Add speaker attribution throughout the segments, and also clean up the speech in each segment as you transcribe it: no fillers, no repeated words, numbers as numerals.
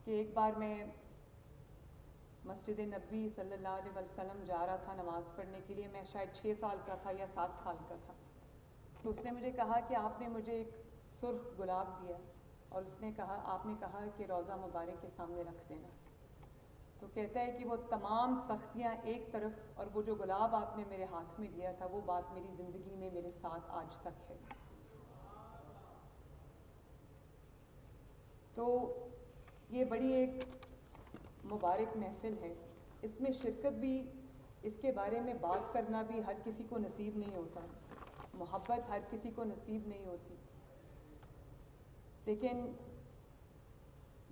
Speaker 1: کہ ایک بار میں مسجد نبوی صلی اللہ علیہ وسلم جا رہا تھا نماز پڑھنے کے لیے. میں شاید 6 سال کا تھا یا 7 سال کا تھا. تو اس نے مجھے کہا کہ آپ نے مجھے ایک سرخ گلاب دیا اور اس نے کہا آپ نے کہا کہ روضہ مبارک کے سامنے رکھ دینا. تو کہتا ہے کہ وہ تمام سختیاں ایک طرف اور وہ جو گلاب آپ نے میرے ہاتھ میں دیا تھا وہ بات میری زندگی میں میرے ساتھ آج تک ہے. تو یہ بڑی ایک مبارک محفل ہے. اس میں شرکت بھی، اس کے بارے میں بات کرنا بھی ہر کسی کو نصیب نہیں ہوتا. محبت ہر کسی کو نصیب نہیں ہوتی. لیکن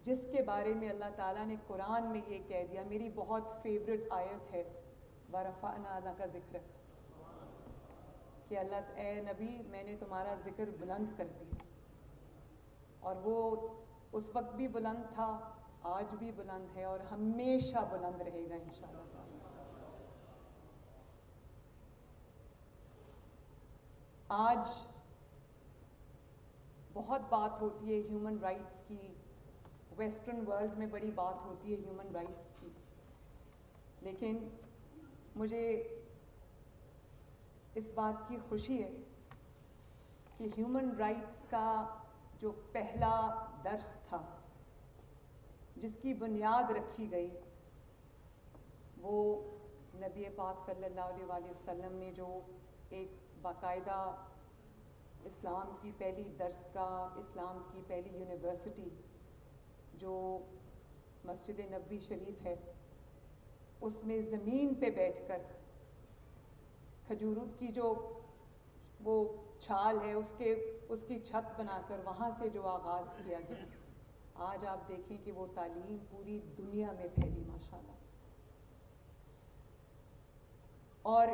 Speaker 1: جس کے بارے میں اللہ تعالیٰ نے قرآن میں یہ کہہ دیا، میری بہت فیوریٹ آیت ہے وَرَفَعْنَا لَكَ ذِكْرَكَ، کہ اللہ اے نبی میں نے تمہارا ذکر بلند کر دیا. اور وہ اس وقت بھی بلند تھا، آج بھی بلند ہے اور ہمیشہ بلند رہے گا انشاءاللہ تعالی. آج بہت بات ہوتی ہے ہیومن رائٹس کی، ویسٹرن ورلڈ میں بڑی بات ہوتی ہے ہیومن رائٹس کی. لیکن مجھے اس بات کی خوشی ہے کہ ہیومن رائٹس کا جو پہلا درس تھا، جس کی بنیاد رکھی گئی، وہ نبی پاک صلی اللہ علیہ وآلہ وسلم نے جو ایک باقاعدہ اسلام کی پہلی درسگاہ، اسلام کی پہلی یونیورسٹی جو مسجد نبوی شریف ہے، اس میں زمین پہ بیٹھ کر کھجوروں کی جو وہ چھال ہے اس کی چھت بنا کر وہاں سے جو آغاز کیا گیا، آج آپ دیکھیں کہ وہ تعلیم پوری دنیا میں پھیلی ماشاءاللہ. اور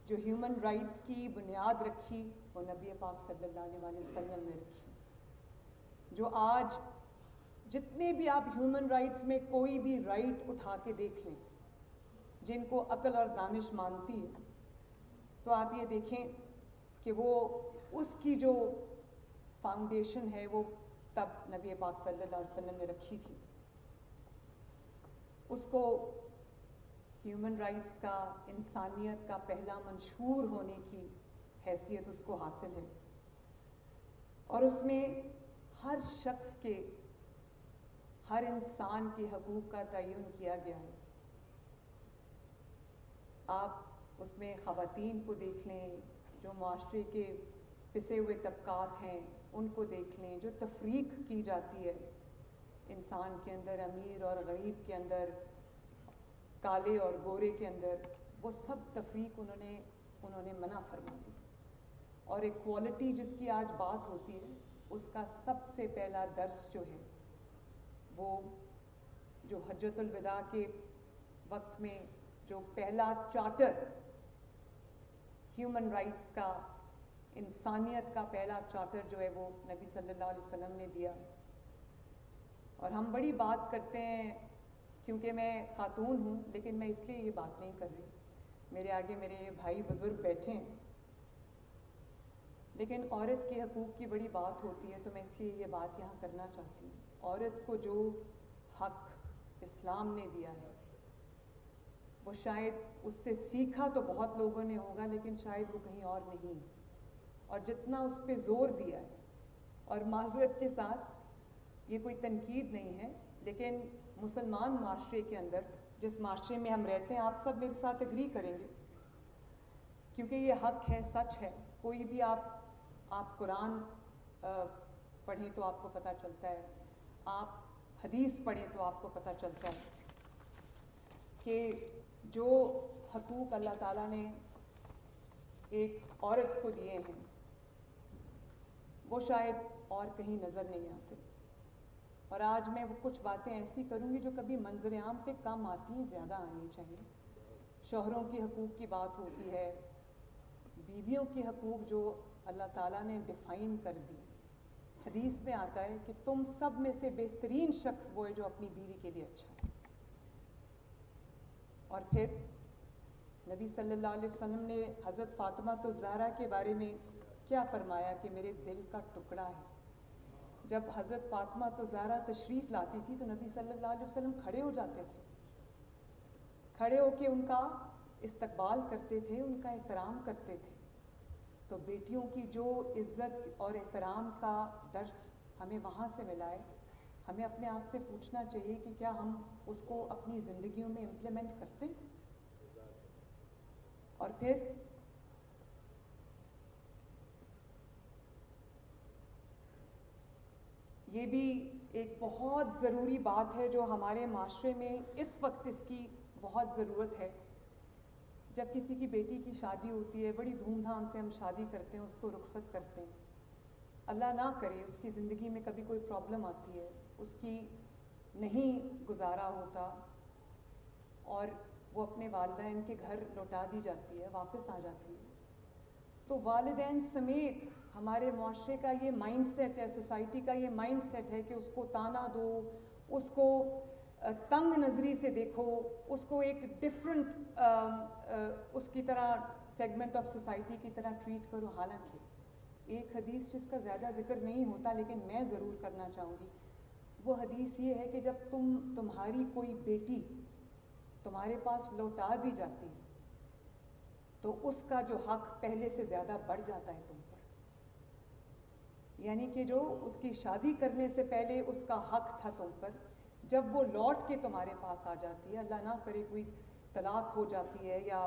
Speaker 1: جو ہیومن رائٹس کی بنیاد رکھی وہ نبی پاک صلی اللہ علیہ وآلہ وسلم نے رکھی. جو آج جتنے بھی آپ ہیومن رائٹس میں کوئی بھی رائٹ اٹھا کے دیکھ لیں جن کو عقل اور دانش مانتی ہے، تو آپ یہ دیکھیں کہ وہ اس کی جو فاؤنڈیشن ہے وہ تب نبی پاک صلی اللہ علیہ وسلم نے رکھی تھی. اس کو ہیومن رائٹس کا، انسانیت کا پہلا منشور ہونے کی حیثیت اس کو حاصل ہے. اور اس میں ہر شخص کے، ہر انسان کے حقوق کا تعین کیا گیا ہے. آپ اس میں خواتین کو دیکھ لیں، جو معاشرے کے پسے ہوئے طبقات ہیں ان کو دیکھ لیں، جو تفریق کی جاتی ہے انسان کے اندر، امیر اور غریب کے اندر، کالے اور گورے کے اندر، وہ سب تفریق انہوں نے منع فرما دی. اور ایکوالٹی جس کی آج بات ہوتی ہے، اس کا سب سے پہلا درس جو ہے وہ جو حجۃ الوداع کے وقت میں جو پہلا چارٹر ہیومن رائٹس کا، انسانیت کا پہلا چارٹر جو ہے وہ نبی صلی اللہ علیہ وسلم نے دیا. اور ہم بڑی بات کرتے ہیں کیونکہ میں خاتون ہوں، لیکن میں اس لیے یہ بات نہیں کر رہی. میرے آگے میرے بھائی بزرگ بیٹھے ہیں، لیکن عورت کے حقوق کی بڑی بات ہوتی ہے تو میں اس لیے یہ بات یہاں کرنا چاہتی ہوں. عورت کو جو حق اسلام نے دیا ہے وہ شاید اس سے سیکھا تو بہت لوگوں نے ہوگا، لیکن شاید وہ کہیں اور نہیں. اور جتنا اس پہ زور دیا ہے، اور معذرت کے ساتھ یہ کوئی تنقید نہیں ہے، لیکن مسلمان معاشرے کے اندر، جس معاشرے میں ہم رہتے ہیں، آپ سب میرے ساتھ اگری کریں گے کیونکہ یہ حق ہے، سچ ہے. کوئی بھی آپ قرآن پڑھیں تو آپ کو پتہ چلتا ہے، آپ حدیث پڑھیں تو آپ کو پتہ چلتا ہے کہ جو حقوق اللہ تعالیٰ نے ایک عورت کو دیے ہیں وہ شاید اور کہیں نظر نہیں آتے. اور آج میں وہ کچھ باتیں ایسی کروں گی جو کبھی منظر عام پہ کم آتی ہیں، زیادہ آنی چاہیے. شوہروں کے حقوق کی بات ہوتی ہے، بیویوں کے حقوق جو اللہ تعالیٰ نے ڈیفائن کر دی. حدیث میں آتا ہے کہ تم سب میں سے بہترین شخص وہ ہے جو اپنی بیوی کے لیے اچھا ہے. اور پھر نبی صلی اللہ علیہ وسلم نے حضرت فاطمہ الزہرا کے بارے میں کیا فرمایا کہ میرے دل کا ٹکڑا ہے. جب حضرت فاطمہ تو زہرا تشریف لاتی تھی تو نبی صلی اللہ علیہ وسلم کھڑے ہو جاتے تھے، کھڑے ہو کے ان کا استقبال کرتے تھے، ان کا احترام کرتے تھے. تو بیٹیوں کی جو عزت اور احترام کا درس ہمیں وہاں سے ملا ہے، ہمیں اپنے آپ سے پوچھنا چاہیے کہ کیا ہم اس کو اپنی زندگیوں میں امپلیمنٹ کرتے ہیں. اور پھر یہ بھی ایک بہت ضروری بات ہے جو ہمارے معاشرے میں اس وقت اس کی بہت ضرورت ہے. جب کسی کی بیٹی کی شادی ہوتی ہے، بڑی دھوم دھام سے ہم شادی کرتے ہیں، اس کو رخصت کرتے ہیں. اللہ نہ کرے اس کی زندگی میں کبھی کوئی پرابلم آتی ہے، اس کی نہیں گزارا ہوتا اور وہ اپنے والدین کے گھر لوٹا دی جاتی ہے، واپس آ جاتی ہے. تو والدین سمیت ہمارے معاشرے کا یہ مائنڈ سیٹ ہے، سوسائٹی کا یہ مائنڈ سیٹ ہے کہ اس کو تانا دو، اس کو تنگ نظری سے دیکھو، اس کو ایک ڈفرینٹ اس کی طرح سیگمنٹ آف سوسائٹی کی طرح ٹریٹ کرو. حالانکہ ایک حدیث جس کا زیادہ ذکر نہیں ہوتا لیکن میں ضرور کرنا چاہوں گی، وہ حدیث یہ ہے کہ جب تمہاری کوئی بیٹی تمہارے پاس لوٹا دی جاتی ہے تو اس کا جو حق پہلے سے زیادہ بڑھ جاتا ہے تم پر. یعنی کہ جو اس کی شادی کرنے سے پہلے اس کا حق تھا تم پر، جب وہ لوٹ کے تمہارے پاس آ جاتی ہے، اللہ نہ کرے کوئی طلاق ہو جاتی ہے یا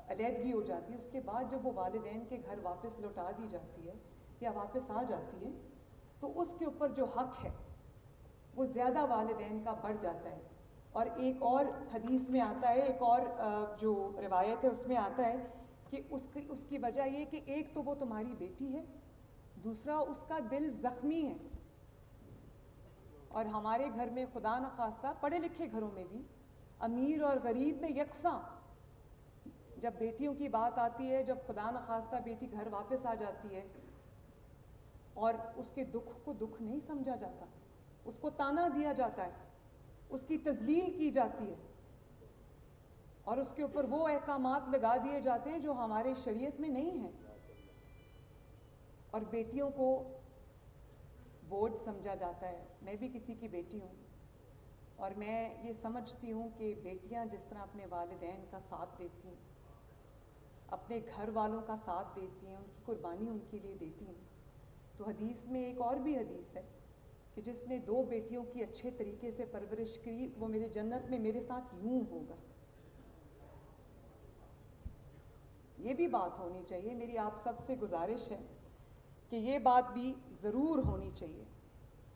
Speaker 1: علیحدگی ہو جاتی ہے، اس کے بعد جب وہ والدین کے گھر واپس لوٹا دی جاتی ہے یا واپس آ جاتی ہے، تو اس کے اوپر جو حق ہے وہ زیادہ والدین کا بڑھ جاتا ہے. اور ایک اور حدیث میں آتا ہے، ایک اور جو روایت ہے اس میں آتا ہے کہ اس کی وجہ یہ کہ ایک تو وہ تمہاری بیٹی ہے، دوسرا اس کا دل زخمی ہے. اور ہمارے گھر میں خدا نخواستہ پڑھے لکھے گھروں میں بھی امیر اور غریب میں یکساں جب بیٹیوں کی بات آتی ہے، جب خدا نخواستہ بیٹی گھر واپس آ جاتی ہے اور اس کے دکھ کو دکھ نہیں سمجھا جاتا، اس کو تانا دیا جاتا ہے، اس کی تذلیل کی جاتی ہے اور اس کے اوپر وہ احکامات لگا دیے جاتے ہیں جو ہمارے شریعت میں نہیں ہیں. اور بیٹیوں کو بوجھ سمجھا جاتا ہے. میں بھی کسی کی بیٹی ہوں اور میں یہ سمجھتی ہوں کہ بیٹیاں جس طرح اپنے والدین کا ساتھ دیتی ہیں، اپنے گھر والوں کا ساتھ دیتی ہیں، ان کی قربانی ان کے لیے دیتی ہیں. تو حدیث میں ایک اور بھی حدیث ہے کہ جس نے 2 بیٹیوں کی اچھے طریقے سے پرورش کی وہ میرے جنت میں میرے ساتھ یوں ہوگا. یہ بھی بات ہونی چاہیے. میری آپ سب سے گزارش ہے کہ یہ بات بھی ضرور ہونی چاہیے.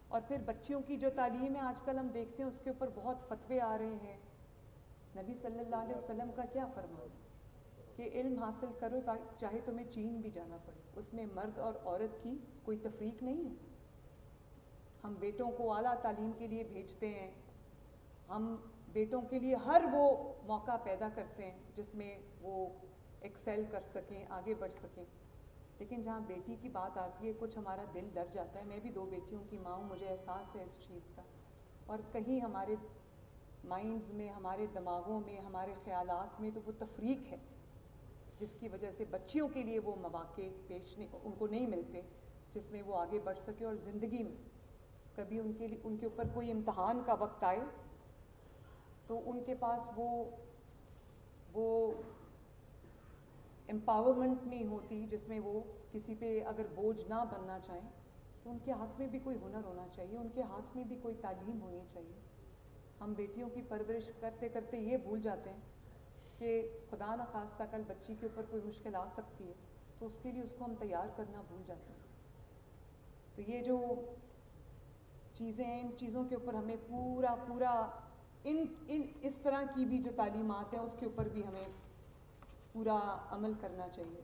Speaker 1: اور پھر بچیوں کی جو تعلیم ہے آج کل ہم دیکھتے ہیں اس کے اوپر بہت فتوے آ رہے ہیں. نبی صلی اللہ علیہ وسلم کا کیا فرمان ہے کہ علم حاصل کرو چاہے تمہیں چین بھی جانا پڑے. اس میں مرد اور عورت کی کوئی تفریق نہیں ہے. ہم بیٹوں کو اعلیٰ تعلیم کے لیے بھیجتے ہیں، ہم بیٹوں کے لیے ہر وہ موقع پیدا کرتے ہیں جس میں وہ ایکسیل کر سکیں، آگے بڑھ سکیں. لیکن جہاں بیٹی کی بات آتی ہے کچھ ہمارا دل ڈر جاتا ہے. میں بھی 2 بیٹیوں کی ماں ہوں، مجھے احساس ہے اس چیز کا. اور کہیں ہمارے مائنڈز میں، ہمارے دماغوں میں، ہمارے خیالات میں تو وہ تفریق ہے جس کی وجہ سے بچیوں کے لیے وہ مواقع ان کو نہیں ملتے جس میں وہ آگے بڑھ سکے. اور زندگی میں کبھی ان کے اوپر کوئی امتحان کا وقت آئے تو ان کے پاس وہ امپاورمنٹ نہیں ہوتی جس میں وہ کسی پہ اگر بوجھ نہ بننا چاہیں تو ان کے ہاتھ میں بھی کوئی ہنر ہونا چاہیے، ان کے ہاتھ میں بھی کوئی تعلیم ہونی چاہیے. ہم بیٹیوں کی پرورش کرتے کرتے یہ بھول جاتے ہیں کہ خدا نخواستہ کل بچی کے اوپر کوئی مشکل آ سکتی ہے تو اس کے لیے اس کو ہم تیار کرنا بھول جاتے ہیں. تو یہ جو چیزیں ہیں، ان چیزوں کے اوپر ہمیں پورا اس طرح کی بھی جو تعلیمات ہیں اس کے اوپر بھی ہمیں پورا عمل کرنا چاہیے.